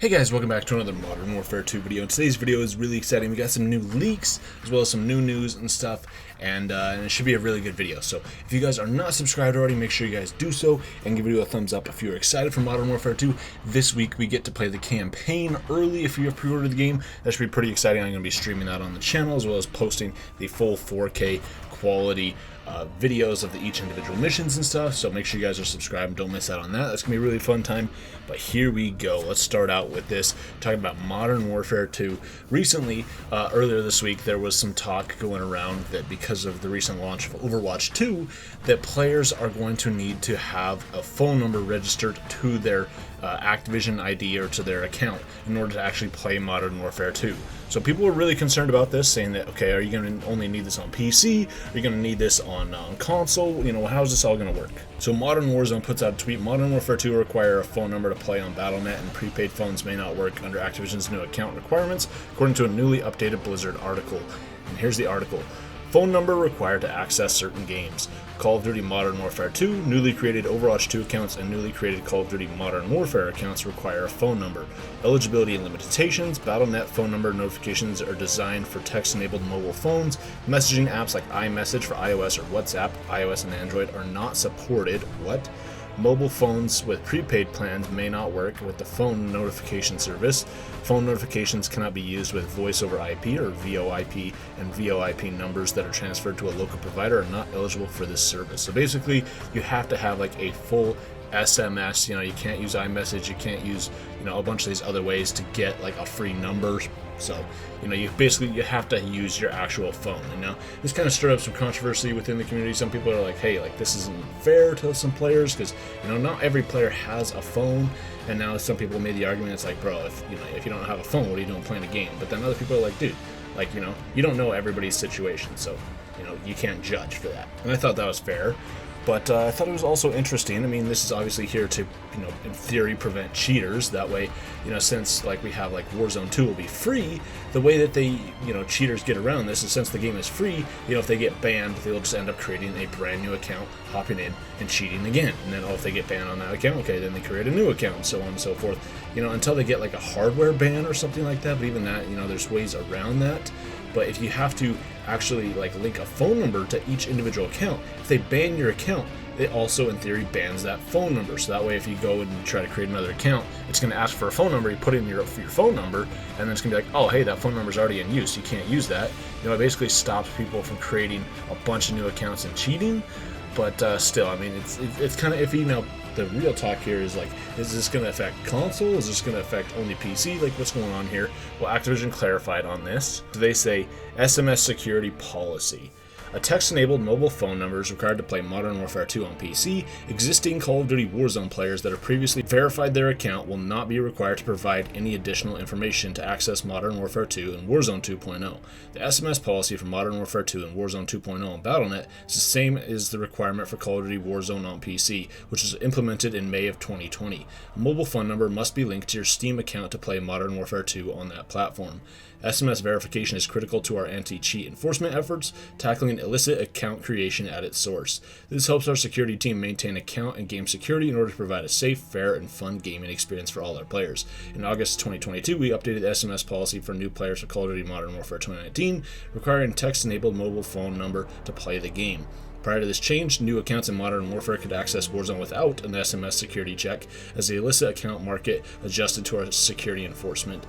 Hey guys, welcome back to another Modern Warfare 2 video. And today's video is really exciting. We got some new leaks, as well as some new news and stuff, and it should be a really good video. So if you guys are not subscribed already, make sure you guys do so, and give the video a thumbs up if you're excited for Modern Warfare 2. This week we get to play the campaign early if you have pre-ordered the game. That should be pretty exciting. I'm going to be streaming that on the channel, as well as posting the full 4K quality videos of each individual missions and stuff, so make sure you guys are subscribed and don't miss out on that. That's gonna be a really fun time. But here we go. Let's start out with this, talking about Modern Warfare 2. Recently, earlier this week, there was some talk going around that because of the recent launch of Overwatch 2, that players are going to need to have a phone number registered to their Activision ID or to their account in order to actually play Modern Warfare 2. So people were really concerned about this, saying that, okay, are you going to only need this on PC? Are you going to need this on console? You know, how's this all going to work? So Modern Warzone puts out a tweet: Modern Warfare 2 will require a phone number to play on Battle.net, and prepaid phones may not work under Activision's new account requirements, according to a newly updated Blizzard article. And here's the article. Phone number required to access certain games. Call of Duty Modern Warfare 2, newly created Overwatch 2 accounts, and newly created Call of Duty Modern Warfare accounts require a phone number. Eligibility and limitations. Battle.net phone number notifications are designed for text-enabled mobile phones. Messaging apps like iMessage for iOS or WhatsApp, iOS and Android, are not supported. What? Mobile phones with prepaid plans may not work with the phone notification service. Phone notifications cannot be used with voice over IP or VoIP, and VoIP numbers that are transferred to a local provider are not eligible for this service. So basically, you have to have like a full SMS. You know, you can't use iMessage, you can't use, you know, a bunch of these other ways to get like a free number. So, you know, you have to use your actual phone. And now this kind of stirred up some controversy within the community. Some people are like, hey, like this isn't fair to some players, because, you know, not every player has a phone. And now some people made the argument, it's like, bro, if you don't have a phone, what are you doing playing a game? But then other people are like, dude, like, you know, you don't know everybody's situation, so, you know, you can't judge for that. And I thought that was fair. But I thought it was also interesting. I mean, this is obviously here to, you know, in theory, prevent cheaters. That way, you know, since like we have like Warzone 2 will be free, the way that they, you know, cheaters get around this is, since the game is free, you know, if they get banned, they'll just end up creating a brand new account, hopping in and cheating again. And then, oh, if they get banned on that account, okay, then they create a new account, and so on and so forth. You know, until they get like a hardware ban or something like that. But even that, you know, there's ways around that. But if you have to actually like link a phone number to each individual account, if they ban your account, it also in theory bans that phone number. So that way, if you go and you try to create another account, it's going to ask for a phone number. You put in your phone number, and then it's going to be like, oh, hey, that phone number is already in use, you can't use that. You know, it basically stops people from creating a bunch of new accounts and cheating. But still, I mean, it's kind of iffy. Now, the real talk here is like, is this going to affect console? Is this going to affect only PC? Like, what's going on here? Well, Activision clarified on this. They say SMS security policy. A text-enabled mobile phone number is required to play Modern Warfare 2 on PC. Existing Call of Duty Warzone players that have previously verified their account will not be required to provide any additional information to access Modern Warfare 2 and Warzone 2.0. The SMS policy for Modern Warfare 2 and Warzone 2.0 on Battle.net is the same as the requirement for Call of Duty Warzone on PC, which was implemented in May of 2020. A mobile phone number must be linked to your Steam account to play Modern Warfare 2 on that platform. SMS verification is critical to our anti-cheat enforcement efforts, tackling illicit account creation at its source. This helps our security team maintain account and game security in order to provide a safe, fair, and fun gaming experience for all our players. In August 2022, we updated the SMS policy for new players for Call of Duty Modern Warfare 2019, requiring text-enabled mobile phone number to play the game. Prior to this change, new accounts in Modern Warfare could access Warzone without an SMS security check, as the illicit account market adjusted to our security enforcement.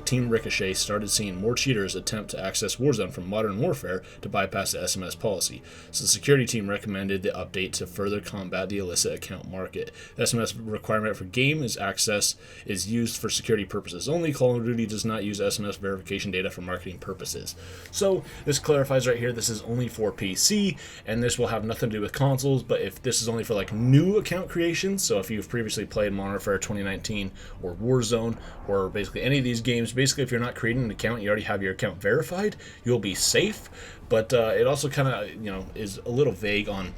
Team Ricochet started seeing more cheaters attempt to access Warzone from Modern Warfare to bypass the SMS policy, so the security team recommended the update to further combat the illicit account market. The SMS requirement for game access is used for security purposes only. Call of Duty does not use SMS verification data for marketing purposes. So this clarifies right here, this is only for PC, and this will have nothing to do with consoles. But if this is only for like new account creations, so if you've previously played Modern Warfare 2019 or Warzone or basically any of these games, basically if you're not creating an account, you already have your account verified, you'll be safe. But it also kind of, you know, is a little vague on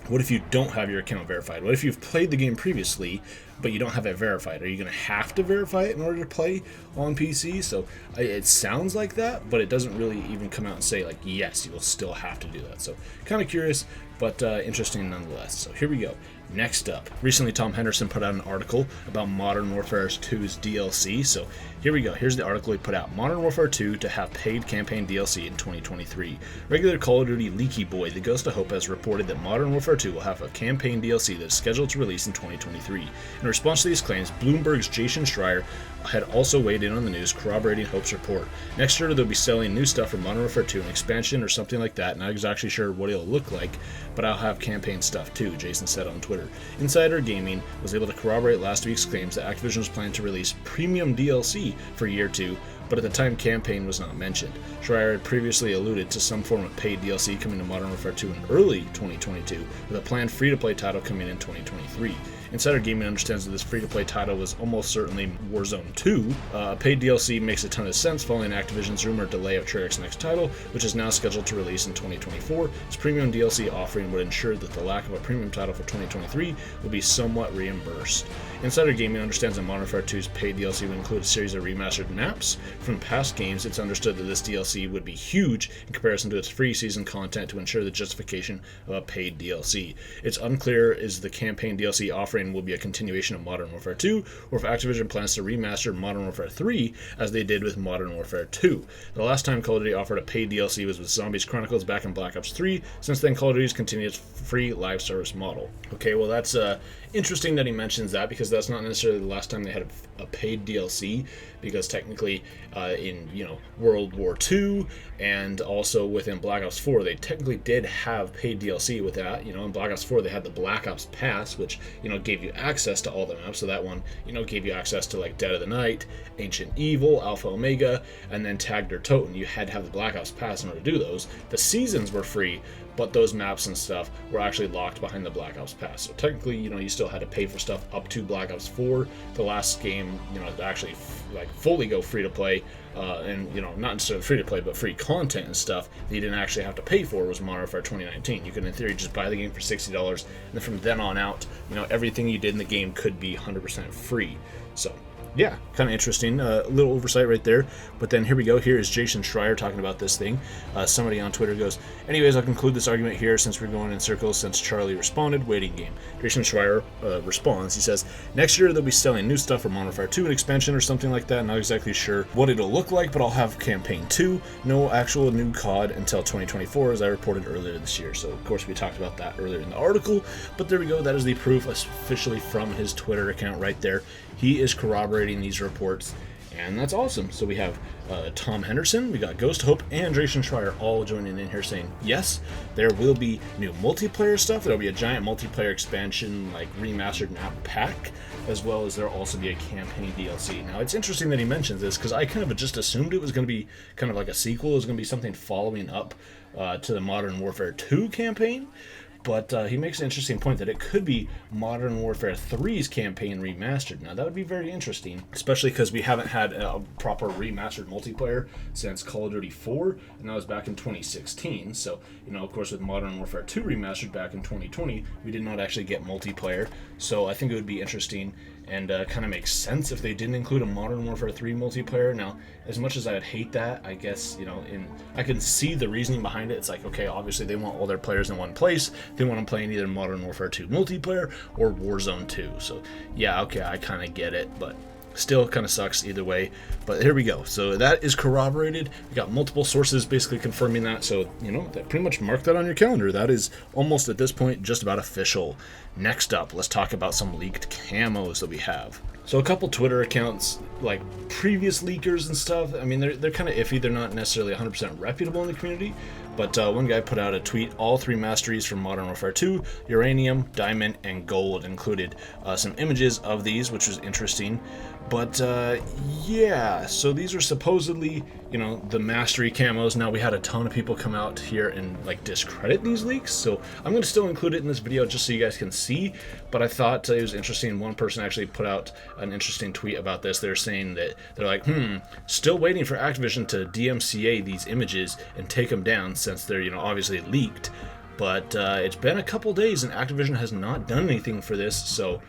what if you don't have your account verified. What if you've played the game previously, but you don't have it verified. Are you going to have to verify it in order to play on PC? So it sounds like that, but it doesn't really even come out and say like, yes, you will still have to do that. So kind of curious, but interesting nonetheless. So here we go. Next up, recently Tom Henderson put out an article about Modern Warfare 2's DLC. So here we go. Here's the article he put out. Modern Warfare 2 to have paid campaign DLC in 2023. Regular Call of Duty leaky boy, The Ghost of Hope, has reported that Modern Warfare 2 will have a campaign DLC that is scheduled to release in 2023. In response to these claims, Bloomberg's Jason Schreier had also weighed in on the news, corroborating Hope's report. Next year, they'll be selling new stuff for Modern Warfare 2, an expansion or something like that. Not exactly sure what it'll look like, but I'll have campaign stuff too, Jason said on Twitter. Insider Gaming was able to corroborate last week's claims that Activision was planning to release premium DLC for Year 2, but at the time campaign was not mentioned. Schreier had previously alluded to some form of paid DLC coming to Modern Warfare 2 in early 2022, with a planned free-to-play title coming in 2023. Insider Gaming understands that this free-to-play title was almost certainly Warzone 2. Paid DLC makes a ton of sense following Activision's rumored delay of Treyarch's next title, which is now scheduled to release in 2024. Its premium DLC offering would ensure that the lack of a premium title for 2023 will be somewhat reimbursed. Insider Gaming understands that Modern Warfare 2's paid DLC would include a series of remastered maps from past games. It's understood that this DLC would be huge in comparison to its free season content to ensure the justification of a paid DLC. It's unclear is the campaign DLC offering will be a continuation of Modern Warfare 2, or if Activision plans to remaster Modern Warfare 3 as they did with Modern Warfare 2. The last time Call of Duty offered a paid DLC was with Zombies Chronicles back in Black Ops 3. Since then, Call of Duty's continued its free live service model. Okay, well that's interesting that he mentions that, because that's not necessarily the last time they had a paid DLC, because technically in World War II and also within Black Ops 4 they technically did have paid DLC with that. In Black Ops 4 they had the Black Ops Pass, which gave you access to all the maps. So that one gave you access to like Dead of the Night, Ancient Evil, Alpha Omega, and then Tagged or Toten. You had to have the Black Ops Pass in order to do those. The seasons were free, but those maps and stuff were actually locked behind the Black Ops Pass. So technically, you still had to pay for stuff up to Black Ops 4. The last game, to actually fully go free to play, and not necessarily free to play, but free content and stuff that you didn't actually have to pay for, was Modern Warfare 2019. You could, in theory, just buy the game for $60, and then from then on out, everything you did in the game could be 100% free. So yeah, kind of interesting. A little oversight right there. But then here we go. Here is Jason Schreier talking about this thing. Somebody on Twitter goes, anyways, I'll conclude this argument here since we're going in circles since Charlie responded. Waiting game. Jason Schreier responds. He says, next year they'll be selling new stuff for Modern Warfare 2, an expansion or something like that. Not exactly sure what it'll look like, but I'll have campaign 2. No actual new COD until 2024, as I reported earlier this year. So, of course, we talked about that earlier in the article. But there we go. That is the proof officially from his Twitter account right there. He is corroborating these reports, and that's awesome. So we have Tom Henderson, we got Ghost Hope, and Jason Schreier all joining in here saying, yes, there will be new multiplayer stuff. There'll be a giant multiplayer expansion, like remastered map pack, as well as there'll also be a campaign DLC. Now, it's interesting that he mentions this, because I kind of just assumed it was going to be kind of like a sequel. It was going to be something following up to the Modern Warfare 2 campaign. But he makes an interesting point that it could be Modern Warfare 3's campaign remastered. Now, that would be very interesting, especially because we haven't had a proper remastered multiplayer since Call of Duty 4, and that was back in 2016. So, of course, with Modern Warfare 2 remastered back in 2020, we did not actually get multiplayer. So I think it would be interesting and kind of makes sense if they didn't include a Modern Warfare 3 multiplayer. Now, as much as I would hate that, I guess, I can see the reasoning behind it. It's like, okay, obviously they want all their players in one place. They want them playing either Modern Warfare 2 multiplayer or Warzone 2. So, yeah, okay, I kind of get it, but still kind of sucks either way. But here we go. So that is corroborated. We got multiple sources basically confirming that. So, that pretty much mark that on your calendar. That is almost at this point just about official. Next up, let's talk about some leaked camos that we have. So a couple Twitter accounts, like previous leakers and stuff, I mean, they're kind of iffy. They're not necessarily 100% reputable in the community. But one guy put out a tweet, all 3 masteries from Modern Warfare 2, Uranium, Diamond, and Gold, included some images of these, which was interesting. But yeah, so these are supposedly, the mastery camos. Now, we had a ton of people come out here and discredit these leaks, so I'm going to still include it in this video just so you guys can see. But I thought it was interesting. One person actually put out an interesting tweet about this. They're saying that they're like, still waiting for Activision to DMCA these images and take them down since they're, obviously leaked. But it's been a couple days and Activision has not done anything for this, so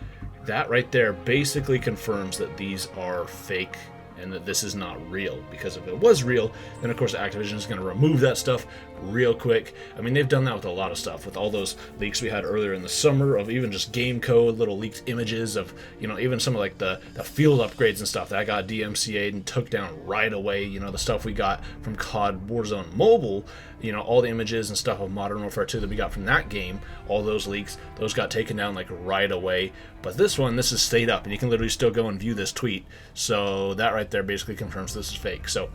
that right there basically confirms that these are fake and that this is not real, because if it was real, then of course Activision is going to remove that stuff real quick. I mean, they've done that with a lot of stuff, with all those leaks we had earlier in the summer of even just game code, little leaked images of, you know, even some of like the field upgrades and stuff that got DMCA'd and took down right away. You know, the stuff we got from COD Warzone Mobile, you know, all the images and stuff of Modern Warfare 2 that we got from that game, all those leaks, those got taken down like right away. But this one, this is stayed up, and you can literally still go and view this tweet. So that right there basically confirms this is fake. So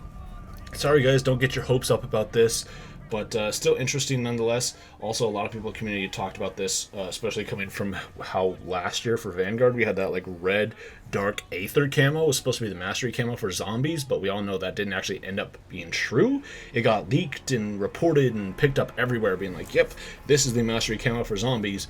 sorry guys, don't get your hopes up about this, but still interesting nonetheless. Also, a lot of people in the community talked about this, especially coming from how last year for Vanguard we had that like red dark Aether camo was supposed to be the mastery camo for zombies, but we all know that didn't actually end up being true. It got leaked and reported and picked up everywhere being like, yep, this is the mastery camo for zombies.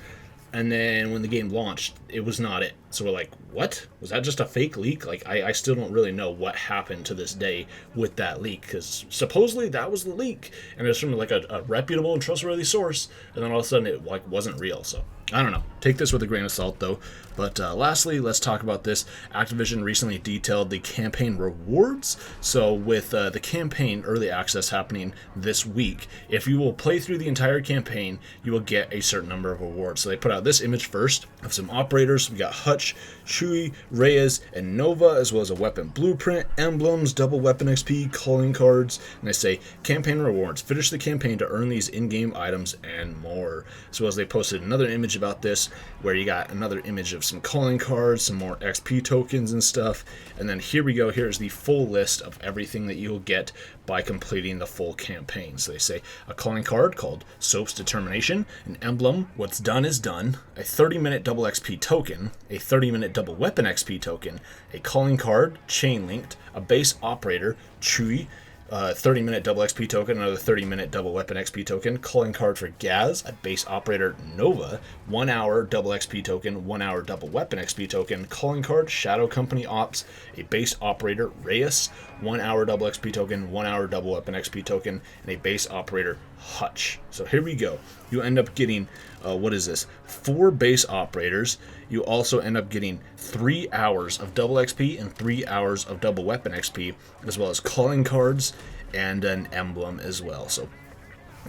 And then when the game launched, it was not it. So we're like, what? Was that just a fake leak? Like, I still don't really know what happened to this day with that leak, because supposedly that was the leak, and it was from like a reputable and trustworthy source, and then all of a sudden it like wasn't real. So I don't know. Take this with a grain of salt, though. But lastly, let's talk about this. Activision recently detailed the campaign rewards. So with the campaign early access happening this week, if you will play through the entire campaign, you will get a certain number of rewards. So they put out this image first of some operators. We got Hutch, Chewie, Reyes, and Nova, as well as a weapon blueprint, emblems, double weapon XP, calling cards, and they say campaign rewards. Finish the campaign to earn these in-game items and more. As well as they posted another image about this, where you got another image of some calling cards, some more XP tokens and stuff. And then here we go. Here's the full list of everything that you'll get by completing the full campaign. So they say a calling card called Soap's Determination, an emblem, What's Done is Done, a 30-minute double XP token, a 30-minute double weapon XP token, a calling card, Chain Linked, a base operator, Chewie, 30-minute double XP token, another 30-minute double weapon XP token, calling card for Gaz, a base operator Nova, 1 hour double XP token, 1 hour double weapon XP token, calling card Shadow Company Ops, a base operator Reyes, 1 hour double XP token, 1 hour double weapon XP token, and a base operator Hutch. So here we go. You end up getting, 4 base operators. You also end up getting 3 hours of double XP and 3 hours of double weapon XP, as well as calling cards and an emblem as well. So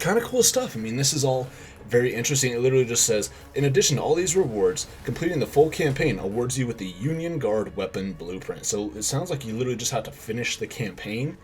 kind of cool stuff. I mean, this is all very interesting. It literally just says, in addition to all these rewards, completing the full campaign awards you with the Union Guard weapon blueprint. So it sounds like you literally just have to finish the campaign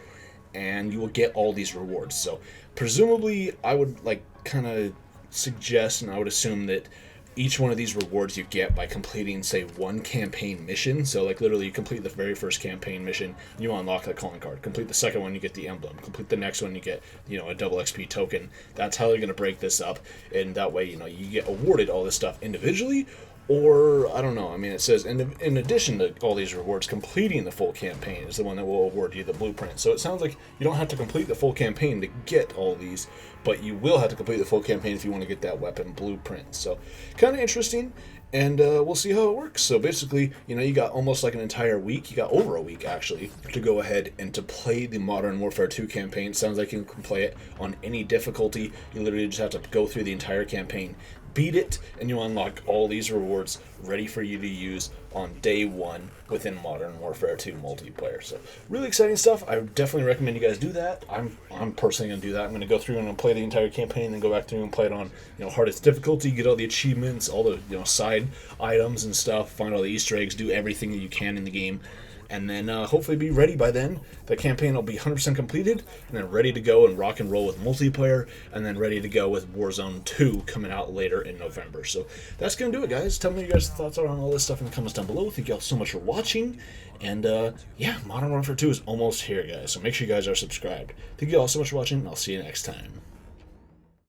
and you will get all these rewards. So presumably I would like kind of suggest, and I would assume that each one of these rewards you get by completing, say, one campaign mission. So like literally you complete the very first campaign mission, you unlock the calling card. Complete the second one, you get the emblem. Complete the next one, you get, you know, a double XP token. That's how they're going to break this up, and that way, you know, you get awarded all this stuff individually. Or, I don't know, I mean, it says, in addition to all these rewards, completing the full campaign is the one that will award you the blueprint. So it sounds like you don't have to complete the full campaign to get all these, but you will have to complete the full campaign if you want to get that weapon blueprint. So, kind of interesting, and we'll see how it works. So basically, you know, you got almost like an entire week, you got over a week actually, to go ahead and to play the Modern Warfare 2 campaign. It sounds like you can play it on any difficulty. You literally just have to go through the entire campaign, beat it, and you unlock all these rewards ready for you to use on day one within Modern Warfare 2 multiplayer. So really exciting stuff. I would definitely recommend you guys do that. I'm personally going to do that. I'm going to go through and play the entire campaign and go back through and play it on, you know, hardest difficulty, get all the achievements, all the, you know, side items and stuff, find all the Easter eggs, do everything that you can in the game, and then hopefully be ready by then. The campaign will be 100% completed, and then ready to go and rock and roll with multiplayer, and then ready to go with Warzone 2 coming out later in November. So that's going to do it, guys. Tell me what you guys' thoughts are on all this stuff in the comments down below. Thank you all so much for watching. And yeah, Modern Warfare 2 is almost here, guys. So make sure you guys are subscribed. Thank you all so much for watching, and I'll see you next time.